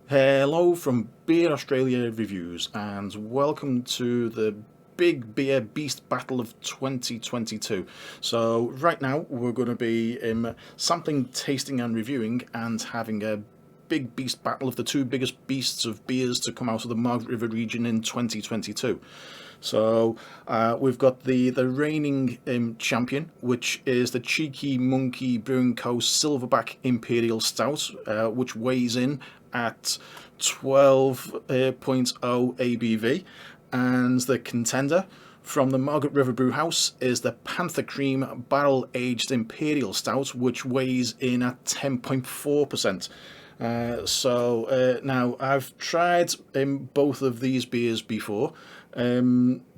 Hello from Beer Australia Reviews, and welcome to the Big Beer Beast Battle of 2022. So, right now we're going to be sampling, tasting, and reviewing, and having a big beast battle of the two biggest beasts of beers to come out of the Margaret River region in 2022. So we've got the reigning champion, which is the Cheeky Monkey Brewing Co. Silverback Imperial Stout, which weighs in at 12.0 ABV. And the contender from the Margaret River Brewhouse is the Panther Cream Barrel Aged Imperial Stout, which weighs in at 10.4%. Now I've tried both of these beers before,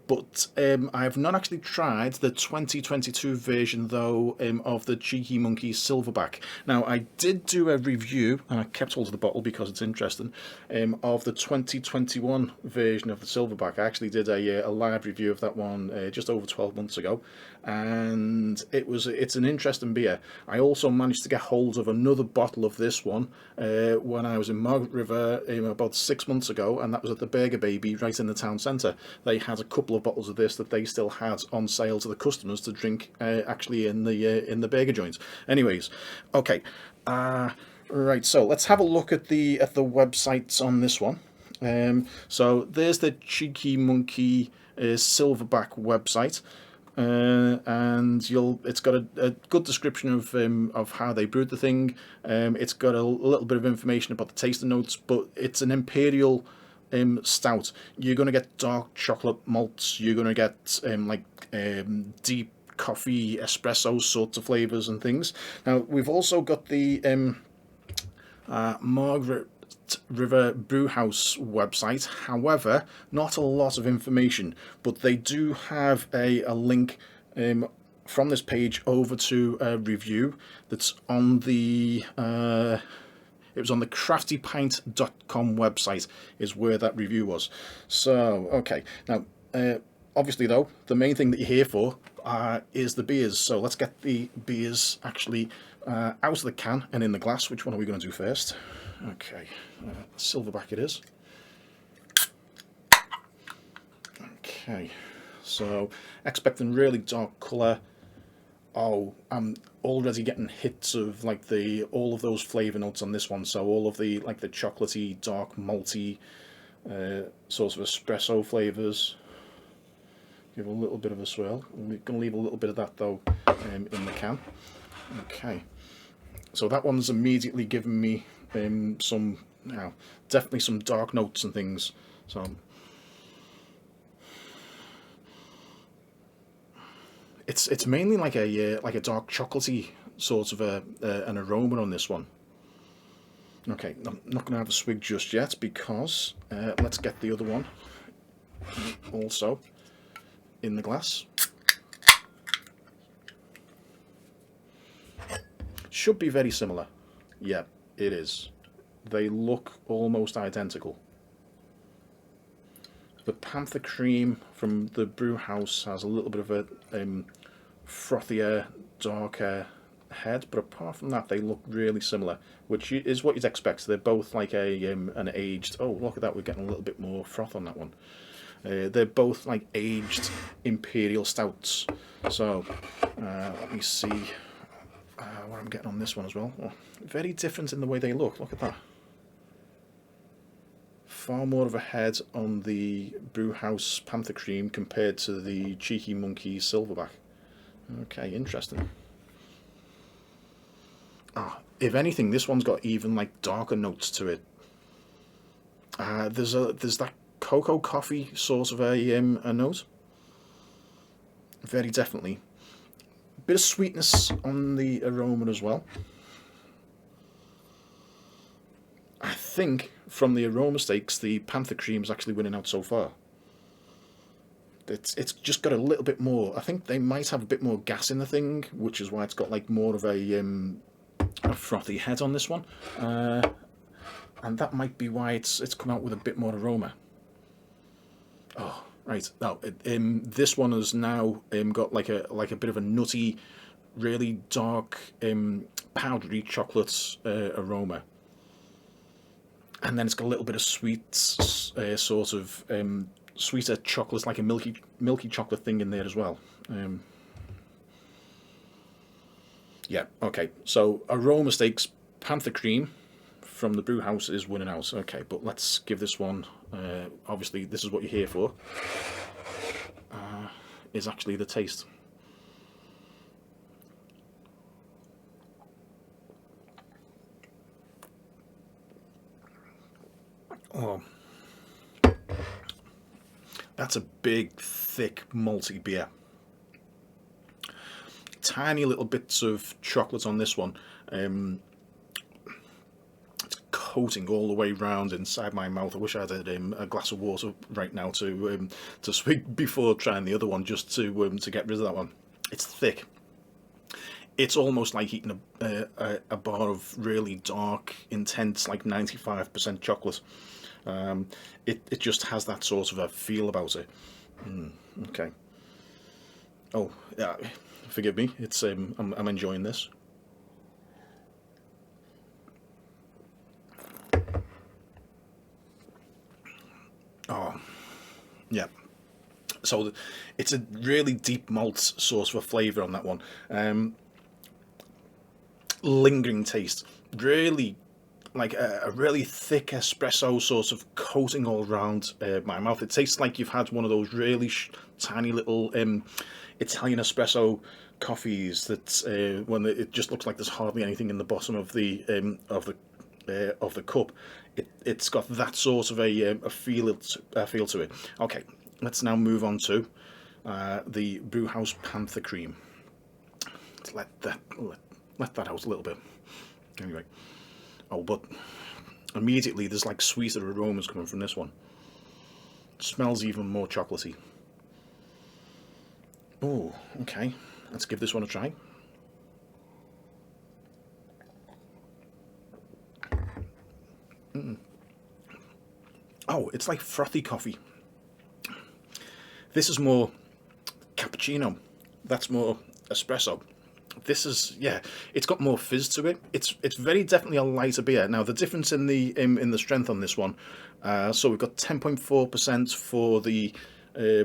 but I've not actually tried the 2022 version though of the Cheeky Monkey Silverback. Now I did do a review, and I kept hold of the bottle because it's interesting, of the 2021 version of the Silverback. I actually did a live review of that one just over 12 months ago, and it's an interesting beer. I also managed to get hold of another bottle of this one when I was in Margaret River about 6 months ago, and that was at the Burger Baby right in the town centre. They had a couple of bottles of this that they still had on sale to the customers to drink actually in the burger joint. Anyways, okay, right. So let's have a look at the websites on this one. So there's the Cheeky Monkey Silverback website. And it's got a good description of how they brewed the thing. It's got a little bit of information about the tasting notes, but it's an imperial stout. You're going to get dark chocolate malts. You're going to get deep coffee, espresso sorts of flavors and things. Now we've also got the Margaret River Brewhouse website. However, not a lot of information, but they do have a link from this page over to a review that's on the it was on the craftypint.com website is where that review was. So okay, now obviously though the main thing that you're here for is the beers. So let's get the beers actually out of the can and in the glass. Which one are we going to do first? Okay, Silverback it is. Okay, so expecting really dark colour. Oh, I'm already getting hits of all of those flavour notes on this one. So all of the the chocolatey, dark, malty, sort of espresso flavours. Give a little bit of a swirl. We're going to leave a little bit of that though in the can. Okay, so that one's immediately given me some, definitely some dark notes and things. So it's mainly like a dark chocolatey sort of an aroma on this one. Okay, I'm not going to have a swig just yet because let's get the other one also in the glass. Should be very similar. Yeah, it is. They look almost identical. The Panther Cream from the brew house has a little bit of a frothier, darker head, but apart from that, they look really similar, which is what you'd expect. They're both like an aged. Oh, look at that! We're getting a little bit more froth on that one. They're both like aged imperial stouts. So let me see what I'm getting on this one as well. Oh, very different in the way they look. Look at that. Far more of a head on the Brewhouse Panther Cream compared to the Cheeky Monkey Silverback. Okay, interesting. If anything, this one's got even like darker notes to it. There's that cocoa coffee sort of a note. Very definitely. Bit of sweetness on the aroma as well. I think from the aroma stakes, the Panther Cream is actually winning out so far. It's just got a little bit more. I think they might have a bit more gas in the thing, which is why it's got like more of a frothy head on this one, and that might be why it's come out with a bit more aroma. Oh, right. Now, this one has now got like a bit of a nutty, really dark, powdery chocolate aroma. and then it's got a little bit of sweet, sort of sweeter chocolate, like a milky chocolate thing in there as well. Yeah, okay. So aroma stakes, Panther cream from the brew house is winning out. Okay, but let's give this one. Obviously, this is what you're here for. Is actually the taste. Oh, that's a big, thick, malty beer. Tiny little bits of chocolate on this one. It's coating all the way round inside my mouth. I wish I had a glass of water right now to swig before trying the other one, just to get rid of that one. It's thick. It's almost like eating a bar of really dark, intense, like 95% chocolate. It just has that sort of a feel about it. Okay. Oh, yeah. Forgive me. It's I'm enjoying this. Oh, yeah. So it's a really deep malt sort of a flavour on that one. Lingering taste. Really like a really thick espresso sort of coating all around my mouth. It tastes like you've had one of those really tiny little Italian espresso coffees that when it just looks like there's hardly anything in the bottom of the cup. It's got that sort of a feel to it. Okay, let's now move on to the Brewhouse Panther cream. Let's let that out a little bit. Anyway, oh, but immediately there's like sweeter aromas coming from this one. It smells even more chocolatey. Oh, okay. Let's give this one a try. Oh, it's like frothy coffee. This is more cappuccino. That's more espresso. This is, yeah, it's got more fizz to it. It's very definitely a lighter beer. Now the difference in the strength on this one, so we've got 10.4% for the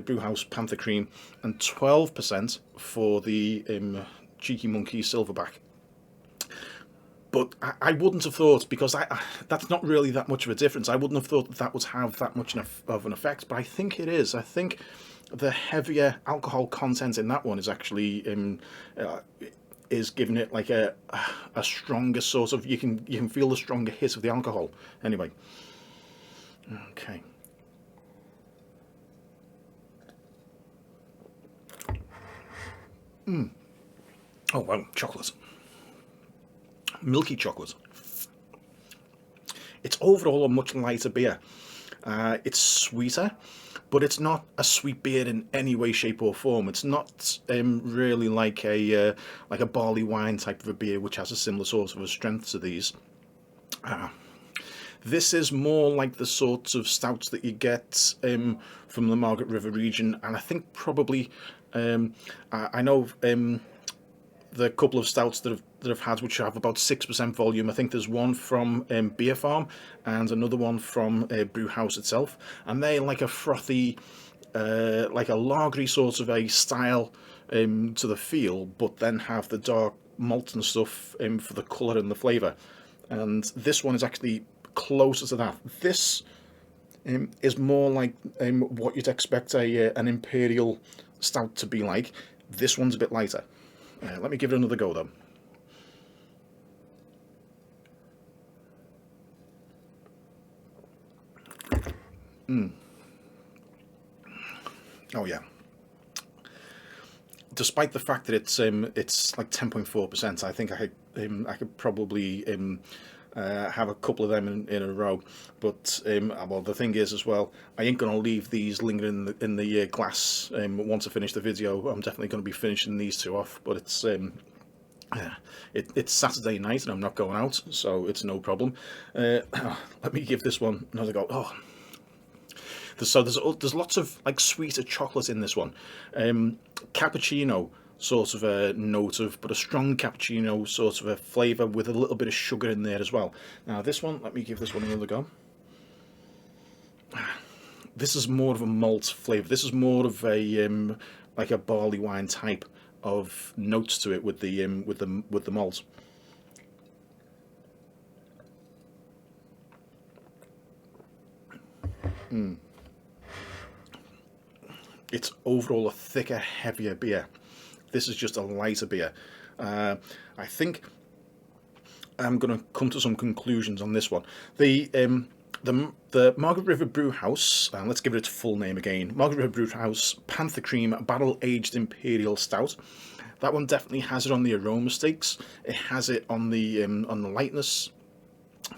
Brewhouse Panther cream and 12% for the Cheeky Monkey Silverback. But I wouldn't have thought, because that's not really that much of a difference. I wouldn't have thought that would have that much of an effect, but I think it is. I think the heavier alcohol content in that one is actually is giving it like a stronger sort of. You can feel the stronger hit of the alcohol. Anyway, okay. Oh wow, chocolate. Milky chocolate. It's overall a much lighter beer. It's sweeter, but it's not a sweet beer in any way, shape, or form. It's not really like a barley wine type of a beer, which has a similar sort of a strength to these. This is more like the sorts of stouts that you get from the Margaret River region, and I think probably I know. The couple of stouts that I've had, which have about 6% volume. I think there's one from Beer Farm and another one from Brewhouse itself, and they're like a frothy, like a lagery sort of a style to the feel, but then have the dark malt and stuff for the colour and the flavour. And this one is actually closer to that. This is more like what you'd expect an Imperial stout to be like. This one's a bit lighter. Let me give it another go though. Oh yeah. Despite the fact that it's like 10.4%, I think I could probably have a couple of them in a row. But well, the thing is as well, I ain't gonna leave these lingering in the glass. Once I finish the video, I'm definitely gonna be finishing these two off. But it's it's Saturday night and I'm not going out, so it's no problem. Let me give this one another go. Oh. So there's lots of like sweeter chocolate in this one. Cappuccino sort of a note of, but a strong cappuccino sort of a flavour with a little bit of sugar in there as well. Now this one, let me give this one another go. this is more of a malt flavour. This is more of a like a barley wine type of notes to it with the malt. It's overall a thicker, heavier beer. This is just a lighter beer. I think I'm going to come to some conclusions on this one. The Margaret River Brewhouse, and let's give it its full name again, Margaret River Brewhouse Panther Cream Barrel Aged Imperial Stout. That one definitely has it on the aroma stakes. It has it on the lightness,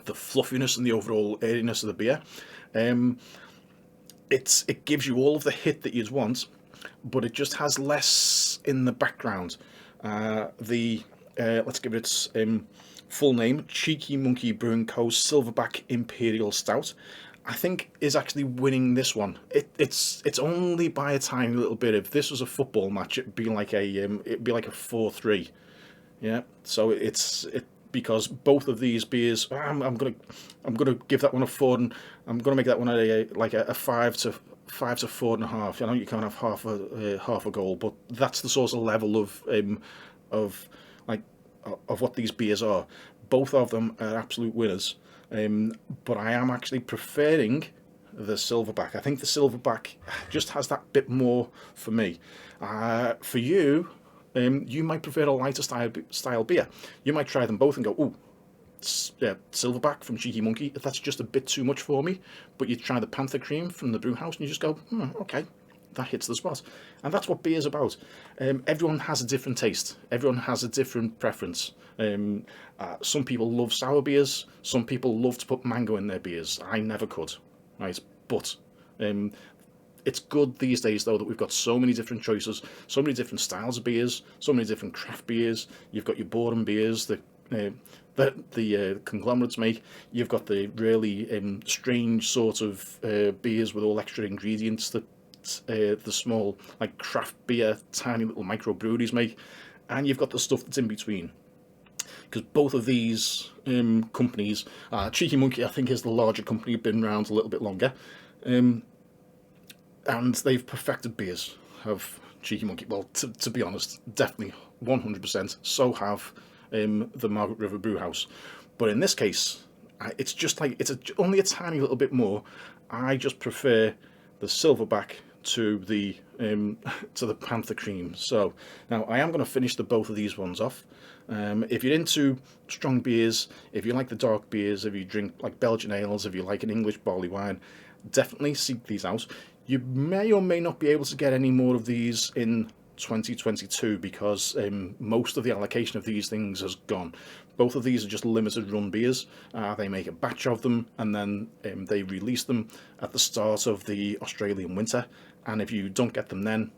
the fluffiness, and the overall airiness of the beer. It gives you all of the hit that you'd want, but it just has less in the background. Let's give it its full name, Cheeky Monkey Brewing Co. Silverback Imperial Stout, I think is actually winning this one. It's only by a tiny little bit. If this was a football match, it'd be like a 4-3. Yeah, so because both of these beers, I'm gonna give that one a 4, and I'm gonna make that one a 5 to 4.5. I know you can't have half a goal, but that's the sort of level of what these beers are. Both of them are absolute winners, but I am actually preferring the Silverback. I think the Silverback just has that bit more for me. For you, you might prefer a lighter style beer. You might try them both and go, ooh, Silverback from Cheeky Monkey, that's just a bit too much for me. But you try the Panther Cream from the Brewhouse and you just go, okay, that hits the spot. And that's what beer's about. Everyone has a different taste. Everyone has a different preference. Some people love sour beers. Some people love to put mango in their beers. I never could, right? But it's good these days, though, that we've got so many different choices, so many different styles of beers, so many different craft beers. You've got your boring beers that the conglomerates make. You've got the really strange sort of beers with all extra ingredients that the small, like, craft beer, tiny little microbreweries make. And you've got the stuff that's in between. Because both of these companies, Cheeky Monkey, I think, is the larger company, been around a little bit longer. And they've perfected beers, have Cheeky Monkey. Well, to be honest, definitely 100%. So have the Margaret River Brewhouse. But in this case, it's just like, only a tiny little bit more. I just prefer the Silverback to the Panther Cream. So now I am going to finish both of these ones off. If you're into strong beers, if you like the dark beers, if you drink like Belgian ales, if you like an English barley wine, definitely seek these out. You may or may not be able to get any more of these in 2022 because most of the allocation of these things has gone. Both of these are just limited run beers. They make a batch of them and then they release them at the start of the Australian winter, and if you don't get them then,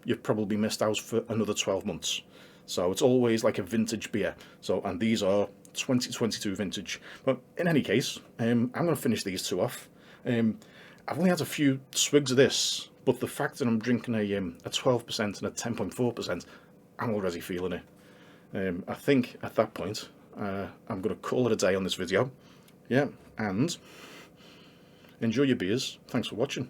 you've probably missed out for another 12 months. So it's always like a vintage beer. So, and these are 2022 vintage. But in any case, I'm going to finish these two off. I've only had a few swigs of this, but the fact that I'm drinking a 12% and a 10.4%, I'm already feeling it. I think at that point, I'm going to call it a day on this video. Yeah, and enjoy your beers. Thanks for watching.